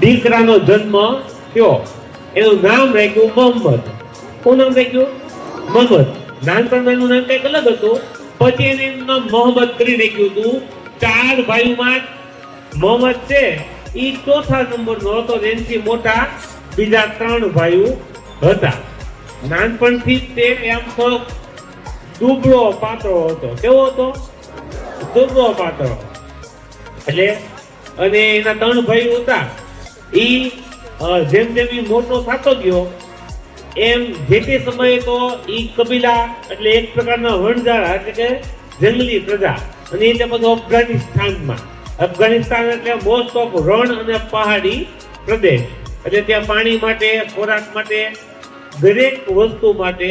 દીકરાનો જન્મ થયો, એનું નામ રાખ્યું મોહમ્મદ. શું નામ રાખ્યું? મોહમ્મદ. નાનપણમાં એનું નામ કઈક અલગ હતું, પછી એને એનું નામ મોહમ્મદ કરી નાખ્યું હતું. 4 ભાઈઓમાં મોહમ્મદ છે એ ચોથા નંબરનો હતો. એનાથી મોટા બીજા 3 ભાઈઓ હતા. નાનપણથી જ તે એમ થોડોક દુબળો પાતળો હતો. કેવો હતો? દુબળો પાતળો. એટલે અને એના 3 ભાઈઓ હતા. ઈ જેમ જેમ ઈ મોટો થતો ગયો એમ જે તે સમયે તો ઈ કબીલા એટલે એક પ્રકારના વણઝારા એટલે કે જંગલી પ્રજા, અને એ બધું અફઘાનિસ્તાનમાં. અફઘાનિસ્તાન એટલે મોસ્ટ ઓફ રણ અને પહાડી પ્રદેશ, એટલે ત્યાં પાણી માટે, ખોરાક માટે, દરેક વસ્તુ માટે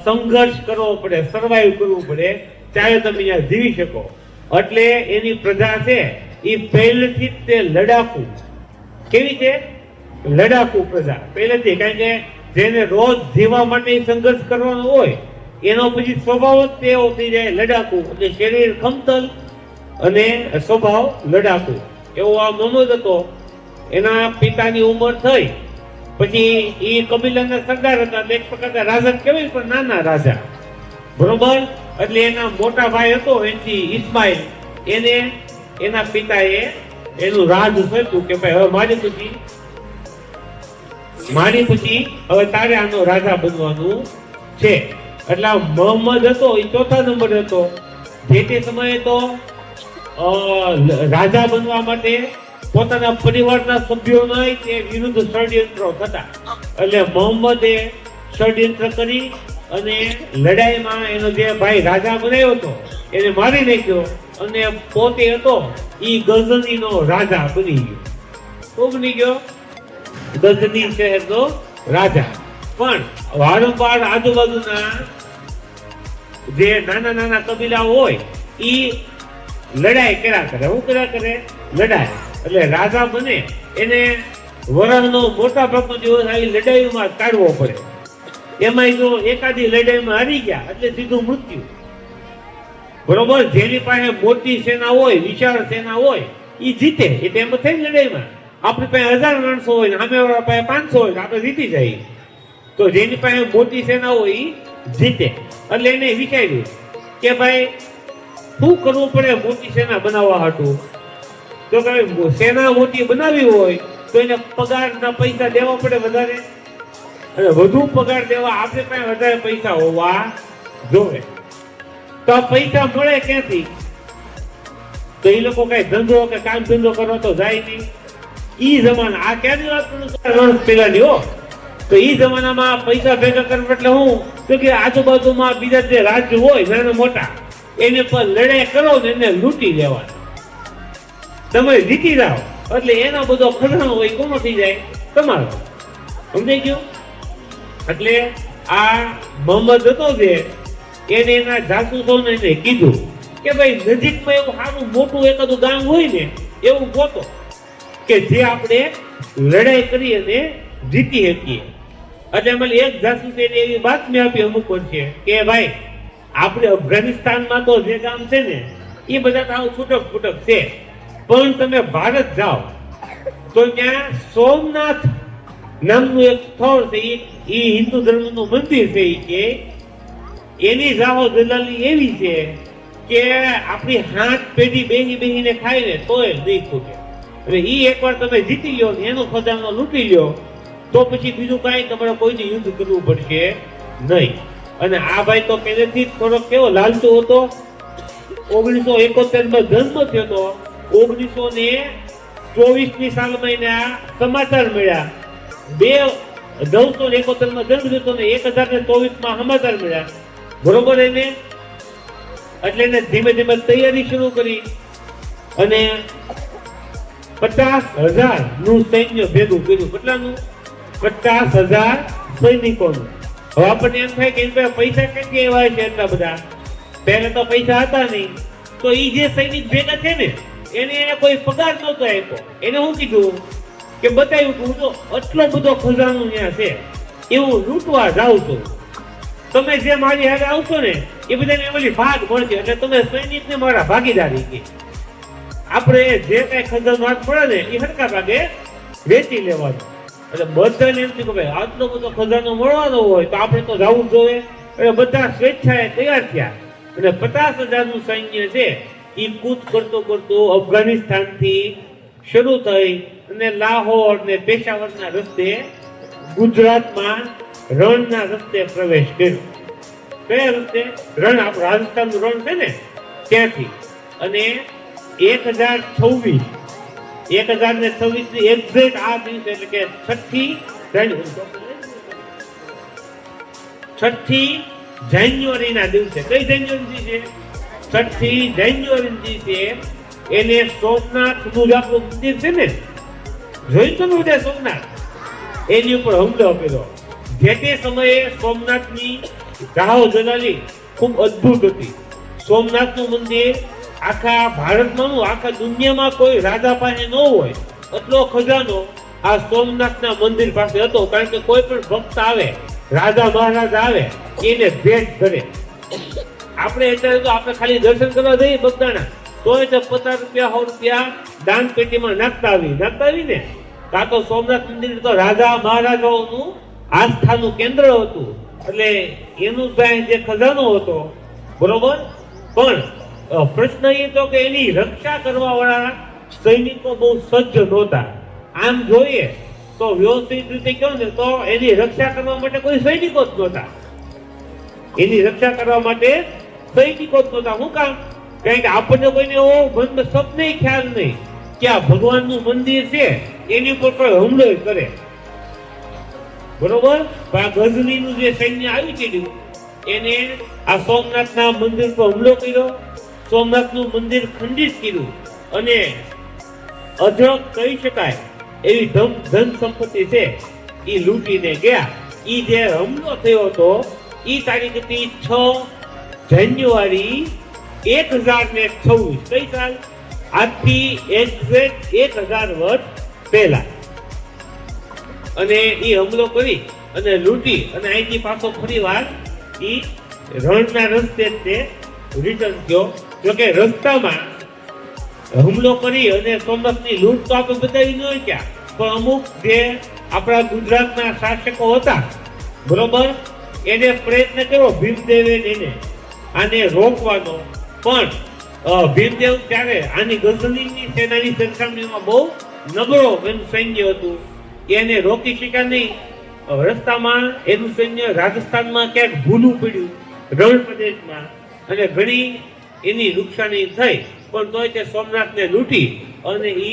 સંઘર્ષ કરવો પડે, સર્વાઈવ કરવું પડે, ત્યારે તમે અહીંયા જીવી શકો. એટલે એની પ્રજા છે એ પહેલેથી જ તે લડાકુ. કેવી છે? લડાકુ પ્રજા પહેલેથી. કારણ કે જેને રોજ જીવવા માટે સંઘર્ષ કરવાનો હોય એનો પછી સ્વભાવ જ તેવો થઈ જાય લડાકુ. એટલે શરીર ખમતલ અને સ્વભાવ લડાકુ. એવો આ મોહમ્મદ હતો. એના પિતાની ઉંમર થઈ પછી એ કબીલાના સરદાર હતા, એક પ્રકારના રાજા કહેવાય, પણ નાના રાજા. બરોબર. એટલે એના મોટા ભાઈ હતો એનથી ઇસ્માઇલ, એને એના પિતાએ એનું રાજ સોંપ્યું કે ભાઈ હવે મારી પછી હવે તારે આનો રાજા બનવાનું છે. એટલે મોહમ્મદ હતો એ ચોથા નંબર હતો. જે તે સમયે તો રાજા બનવા માટે પોતાના પરિવારના સભ્યોના તે વિરુદ્ધ ષડયંત્રો થતા. એટલે મોહમ્મદે ષડયંત્ર કરી અને લડાઈમાં એનો જે ભાઈ રાજા બનાવ્યો હતો એને મારી નાખ્યો, અને પોતે હતો ઈ ગઝનીનો રાજા બની ગયો. શું બની ગયો? ગઝની શહેરનો રાજા. પણ વારંવાર આજુબાજુના જે નાના નાના કબીલા હોય ઈ લડાઈ કર્યા કરે. શું કર્યા કરે? લડાઈ. એટલે રાજા બને એને વરસનો મોટા ભાગનો દિવસ આવી લડાઈમાં કાઢવો પડે. એમાં જો એકાદી લડાઈમાં હારી ગયા એટલે સીધું મૃત્યુ. બરોબર. જેની પાસે મોટી સેના હોય, વિશાળ સેના હોય એ જીતે. એટલે એમ થઈ લડાઈમાં આપણી પાસે 1000 માણસો હોય ને સામેવાળા પાસે 500 હોય, આપણે જીતી જાય. તો જેની પાસે મોટી સેના હોય એ જીતે. એટલે એને વિચાર્યું કે ભાઈ શું કરવું પડે મોટી સેના બનાવવા હાટું. તો કે સેના મોટી બનાવી હોય તો એને પગારના પૈસા દેવા પડે વધારે, અને વધુ પગાર દેવા આપણે પાસે વધારે પૈસા હોવા જોવે. તો આ પૈસા મળે ક્યાંથી? તો એ લોકો કઈ ધંધો કે કામ ધંધો કરવા તો જાય નહીં. ઈ જમાના, આ ક્યાંની વાત કરું? 4 વર્ષ પહેલાની હો. તો ઈ જમાનામાં પૈસા ભેગા કરવા એટલે હું તો કે આજુબાજુમાં બીજા જે રાજ્ય હોય નાના મોટા એને પર લડાઈ કરો ને એને લૂંટી લેવાના. તમે જીતી જાઓ એટલે એનો બધો ખજાનો હોય કોનો થઈ જાય? તમારો. સમજાઈ ગયું? એટલે આ મોહમ્મદ હતો જે એને એના જાસૂસોને એને કીધું કે ભાઈ નજીકમાં એવું સારું મોટું એકાદું ગામ હોય ને એવું ગોતો કે જે આપણે લડાઈ કરી અને જીતી શકીએ. એટલે એમાં એક જાસૂસે એવી બાતમી આપી અમુક વર્ષે કે ભાઈ આપણે અફઘાનિસ્તાનમાં તો જે ગામ છે ને એ બધા તો આવું છૂટક ફૂટક છે, પણ તમે ભારત જાઓ તો ત્યાં સોમનાથ નામનું એક સ્થળ છે, એ હિન્દુ ધર્મનું મંદિર છે. કે એની જાહો દલાલી એવી છે કે આપણી હાથ પેઢી બેહીને ખાઈને તોય નહીં ખૂટે. એટલે ઈ એકવાર તમે જીતી લ્યો ને એનો ખજાનો લૂંટી લ્યો તો પછી બીજું કાંઈ તમારે કોઈને યુદ્ધ કરવું પડશે નહીં. અને આ ભાઈ તો પહેલેથી જ થોડોક કેવો લાલચુ હતો. 1971 માં જન્મ થયો હતો. 1924ની સાલમાં એને આ સમાચાર મળ્યા. 971 માં જન્મ થયો ને 1024 માં સમાચાર મળ્યા. બરોબર. એને એટલે એને ધીમે ધીમે તૈયારી શરૂ કરી અને 50,000 નું સૈન્ય ભેગું કર્યું. કેટલાનું? 50,000 સૈનિકોનું. હવે આપણને એમ થાય કે એની પાસે પૈસા ક્યાંથી આવ્યા છે એટલા બધા? પહેલા તો પૈસા હતા નહીં. તો એ જે સૈનિક ભેગા છે ને એને કોઈ પગાર નહોતો આપ્યો. એને શું કીધું કે બતાવ્યું કે હું તો આટલો બધો ખજાનો ત્યાં છે એવું લૂંટવા જાઉં છું, તમે જે મારી હારે આવશો ને એ બધાને એમની ભાગ મળશે, એટલે તમે સૈનિકને મારા ભાગીદારી કે આપણે જે કઈ ખજાનો હાથ પડે ને એ હરકા ભાગે વેચી લેવાનો. એટલે બધાને એમ થયું કે ભાઈ આટલો બધો ખજાનો મળવાનો હોય તો આપણે તો જવું જોઈએ. એટલે બધા સ્વેચ્છાએ તૈયાર થયા અને 50,000નું સૈન્ય છે એ કૂચ કરતો કરતો અફઘાનિસ્તાનથી શરૂ થઈ અને લાહોર ને પેશાવરના રસ્તે ગુજરાતમાં રણના રસ્તે પ્રવેશ કર્યો. કયા રસ્તે? રણ, આપણું રાજસ્થાનનું રણ છે ને ત્યાંથી. અને 1026 ની એક્ઝેક્ટ આ દિવસે એટલે કે 6ઠી જાન્યુઆરીના દિવસે, કઈ જાન્યુઆરી છે? 6ઠી જાન્યુઆરી દિવસે એને સોમનાથનું આપણું મંદિર છે ને, જોયું તો બધા સોમનાથ, એની ઉપર હુમલો કર્યો. જે તે સમયે સોમનાથની રાહો જલાલી ખૂબ અદ્ભુત હતી. સોમનાથનું મંદિર આખા ભારતમાં, આખા દુનિયામાં કોઈ રાજા પાસે ન હોય એટલો ખજાનો આ સોમનાથના મંદિર પાસે હતો. કારણ કે કોઈ પણ ભક્ત આવે, રાજા મહારાજા આવે, એને ભેટ કરે. આપણે અત્યારે તો આપણે ખાલી દર્શન કરવા જઈએ બગદાણા, તોય તો 50 રૂપિયા 100 રૂપિયા દાન પેટીમાં નાખતા આવી ને. કાં તો સોમનાથ મંદિર તો રાજા મહારાજાઓનું આસ્થાનું કેન્દ્ર હતું. એટલે એનું જે ખજાનો હતો, બરોબર. પણ પ્રશ્ન એ તો કે એની રક્ષા કરવા વાળા સૈનિકો બહુ સજ્જ નહોતા. આમ જોઈએ તો વ્યવસ્થિત રીતે કહો ને તો એની રક્ષા કરવા માટે કોઈ સૈનિકો જ નહોતા. એની રક્ષા કરવા માટે સૈનિકો જ નહોતા. શું કામ? કારણ કે આપણને કોઈને એવો બંધ સપને ખ્યાલ નહીં કે આ ભગવાનનું મંદિર છે એની ઉપર કોઈ હુમલો કરે, બરોબર. આ ગઝનીનું જે સૈન્ય આવી ચડ્યું એને આ સોમનાથના મંદિર પર હુમલો કર્યો. સોમનાથનું મંદિર ખંડિત કર્યું અને અઢળક કહી શકાય એવી ધન સંપત્તિ છે એ લૂંટીને ગયા. એ જે હુમલો થયો હતો એ તારીખ હતી 6 જાન્યુઆરી 1026. કઈ સાલ? આજથી એક્ઝેક્ટ 1000 વર્ષ પહેલા. અને એ હુમલો કરી અને લૂંટી અને અહીંથી પાછો ફરી વાર એ રણના રસ્તે તે રિટર્ન થયો. જોકે રસ્તામાં હુમલો કરી અને સોમનાથની લૂંટ તો આપણે બતાવી ન હોય ક્યાં, પણ અમુક જે આપણા ગુજરાતના શાસકો હતા, બરોબર, એને પ્રયત્ન કર્યો ભીમદેવે એને આને રોકવાનો. પણ ભીમદેવ ત્યારે આની ગઝનીની સેનાની સરખામણીમાં બહુ નબળો એનું સૈન્ય હતું, એને રોકી શક્યા નહીં. રસ્તામાં એનું સૈન્ય રાજસ્થાનમાં ક્યાંક ભૂલું પડ્યું રણ પ્રદેશમાં અને ઘણી એની નુકસાની થઈ. પણ તોય તે સોમનાથને લૂંટી અને એ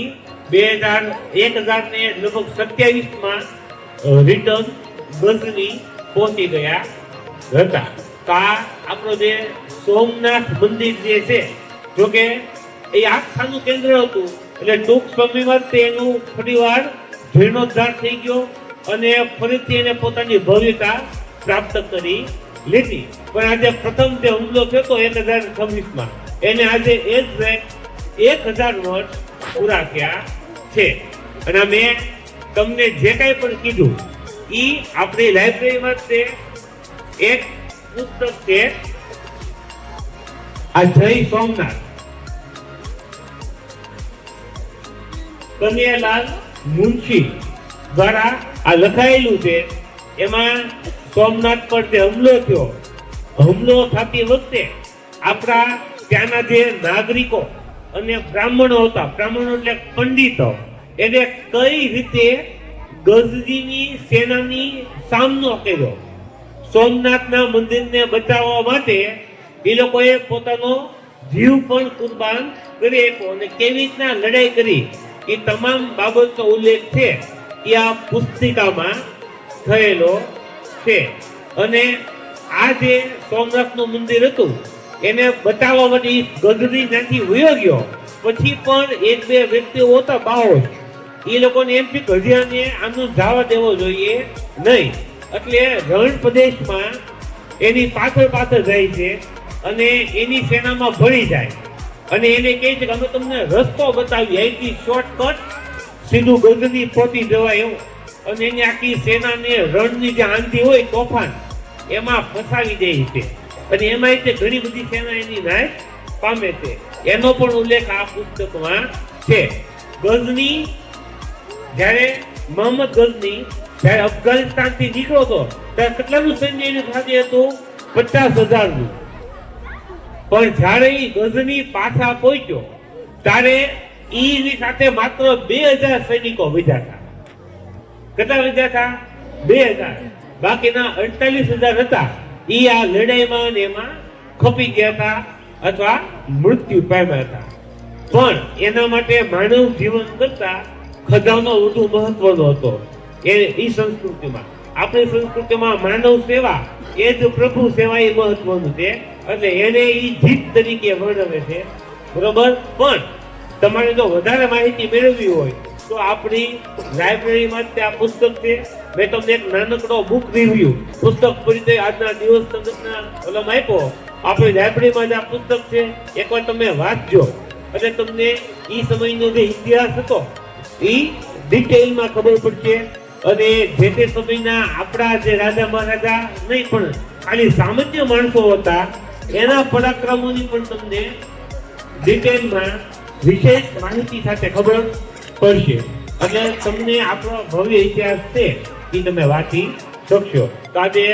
1027માં રિટર્ન ગઝની પહોંચી ગયા હતા. તો આ આપણો જે સોમનાથ મંદિર જે છે, જોકે એ આસ્થાનું કેન્દ્ર હતું. એટલે ટૂંક સમયમાં તેનું ફરીવાર જીર્ણોદ્ધાર થઈ ગયો અને ફરીથી એને પોતાની ભવ્યતા પ્રાપ્ત કરી લીધી. પણ આજે પ્રથમ જે હુમલો થયો હતો 1026માં, એને આજે 1000 વર્ષ પૂરા થયા છે. અને મેં તમને જે કાંઈ પણ કીધું એ આપણી લાઇબ્રેરીમાં તે એક પુસ્તક છે, આ જય સોમનાથ, કનૈયાલાલ મુનશી દ્વારા આ લખાયેલું છે. એમાં સોમનાથ પર જે હુમલો થતી વખતે આપણા ત્યાંના જે નાગરિકો અને બ્રાહ્મણો હતા, બ્રાહ્મણો એટલે પંડિતો, એને કઈ રીતે ગઝનીની સેનાની સામનો કર્યો, સોમનાથના મંદિરને બચાવવા માટે એ લોકોએ પોતાનો જીવ પણ કુરબાન કરી આપ્યો અને કેવી રીતના લડાઈ કરી એ તમામ બાબતનો ઉલ્લેખ છે એ આ પુસ્તિકામાં થયેલો છે. અને આ જે સોમનાથનું મંદિર હતું એને બચાવવા માટે ગઝની ત્યાંથી વયો ગયો. પછી પણ 1-2 વ્યક્તિઓ હતા બાહોશ, એ લોકોને એમ કે ગઢિયાને આનું જવા દેવો જોઈએ નહીં. એટલે રણ પ્રદેશમાં એની પાછળ જાય છે અને એની સેનામાં ભળી જાય અને એને કહે છે કે અમે તમને રસ્તો બતાવીએ, અહીંથી શોર્ટકટ સીધું ગઝની પહોંચી જવાય એવું. અને એની આખી સેનાને રણની જે આંધી હોય તોફાન એમાં ફસાવી દે છે અને એમાં ઘણી બધી સેના એની નાશ પામે છે. એનો પણ ઉલ્લેખ આ પુસ્તકમાં છે. ગઝની, જ્યારે મોહમ્મદ ગઝની જ્યારે અફઘાનિસ્તાનથી નીકળ્યો હતો ત્યારે કેટલાનું સૈન્ય એની સાથે હતું? 50,000નું. પણ જ્યારે એ ગઝની પાછા પહોંચ્યો ત્યારે એની સાથે માત્ર 2,000 સૈનિકો વધ્યા હતા. કેટલા વધ્યા હતા? 2,000. બાકીના 48,000 હતા એ આ લડાઈમાં ને એમાં ખપી ગયા હતા અથવા મૃત્યુ પામ્યા હતા. પણ એના માટે માનવ જીવન કરતા ખજાનો વધુ મહત્વનો હતો એ સંસ્કૃતિમાં. આપણી સંસ્કૃતિમાં માનવ સેવા એ જ પ્રભુ સેવા એ મહત્વનું છે, એટલે એને એ જીત તરીકે વર્ણવે છે. બરોબર. પણ તમારે જો વધારે માહિતી મેળવવી હોય તો આપણી લાઇબ્રેરીમાં આ પુસ્તક છે. મેં તમને એક નાનકડો બુક રિવ્યુ પુસ્તક પરિચય આજના દિવસ સંગતના ઓલામાં આપ્યો. આપણી લાઇબ્રેરીમાં જ આ પુસ્તક છે. એકવાર તમે વાંચજો એટલે તમને એ સમયનો જે ઇતિહાસ હતો એ ડિટેલમાં ખબર પડશે. અને જે તે સમયના આપણા જે રાજા મહારાજા નહીં પણ ખાલી સામાન્ય માણસો હતા એના પરાક્રમોની પણ તમને ડિટેલમાં વિશેષ માહિતી સાથે ખબર પડશે. એટલે તમને આપણો ભવ્ય ઇતિહાસ છે એ તમે વાંચી શકશો. તો આજે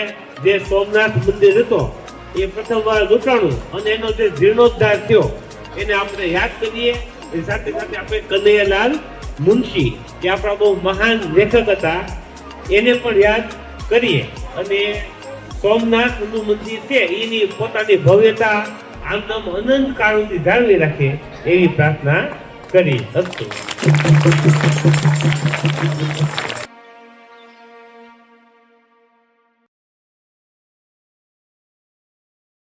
જે સોમનાથ મંદિર હતો એ પ્રથમવાર લૂંટાણું અને એનો જે જીર્ણોદ્ધાર થયો એને આપણે યાદ કરીએ. એ સાથે સાથે આપણે કનૈયાલાલ મુનશી જે આપણા બહુ મહાન લેખક હતા એને પણ યાદ કરીએ. અને સોમનાથનું મંદિર છે એની પોતાની ભવ્યતા આમ અનંત કાળ સુધી જાળવી રાખે એવી પ્રાર્થના કરી. અસ્તુ.